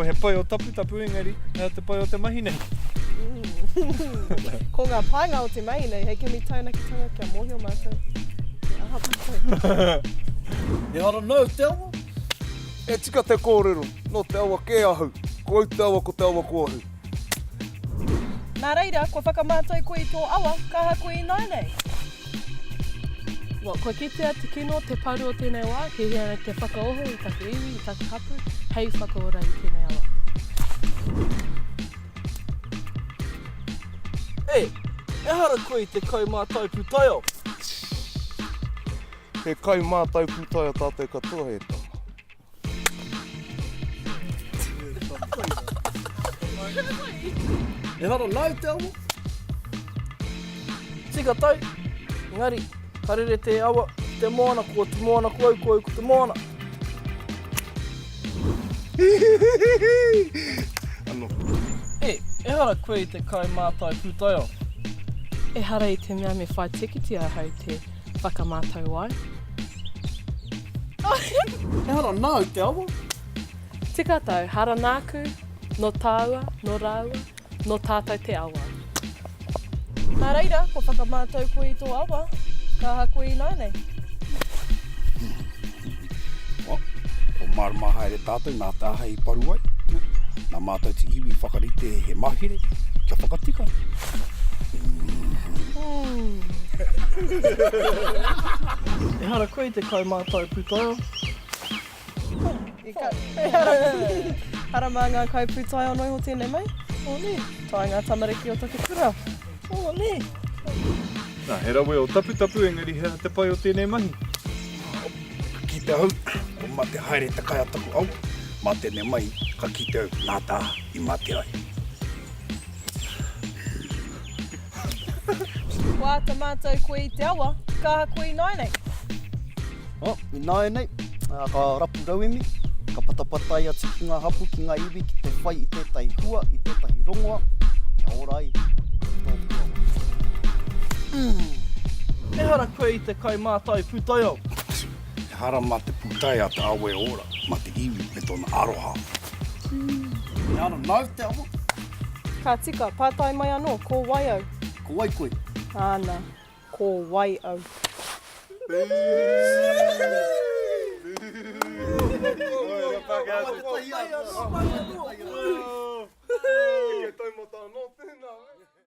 he pai o taputapu engari, te pai o te mahi nei. Ko ngā painga o te mahi nei, hei ke mi taunakitanga kia mohi o mātou. Te aha mātou. E hara nau te awa? E tika te kōrero, no te awa ke ahu. Ko au te awa ko te awa ko ahu. Nā reira, kua whakamātai koe i tō awa, kaha koe i nai nei. Kua kitea te kino, te paru o tēnei wā, he hea te whakaoho i taku iwi, i taku hapu, hei whakaora i tēnei awa. E hara koe i te kai Mātai pūtaio? He kai Mātai pūtaio tātou katoa he tama. E hara nau te awa? Tika tau, engari, karere te awa, te moana, ko te moana, ko au ko te moana. Ano. E hara koe i te kai Mātai pūtaio? E hara i te mea me whai tikiti a hau te Mātai Wai. E hara nau te awa? Tika tau, hara nāku, no tāua, no rāua, no tātou te awa. Nā reira, ko whakamātau koe i tō awa, kaha koe i nai nei. Ko marama haere tātou, nā tāha i paru ai. Nā mātou te iwi whakarite he mahere, kia whakatika. E hara koe i te kai Mātai pūtaio? Hara mā ngā kai pūtaio noi ho tēnei mai? O ne. Tai ngā tamariki o take kura. O ne. Nā, he rawe o taputapu engari hea te pai o tēnei mahi. Ki te au, ko mā te haere te kai ataku au, mā tēnei mai, ka ki te au, nā tā i mā te ai. Wā ta mātou koe i te awa, kaha koe i nai nei. I nai nei, ka rapu rauemi, ka patapatai atu ki ngā hapu, ki ngā iwi, ki te whai i tētahi hua, i tētahi rongoa, kia orai, tōpua. E hara koe i te kai Mātai pūtaio? E hara mā te pūtaia te awe ora, mā te iwi me tōna aroha. E hara nau te awa? Ka tika, pātai mai anō, ko wai au. Ko wai koe. Āna, ko wai au. Toimata no tēnā.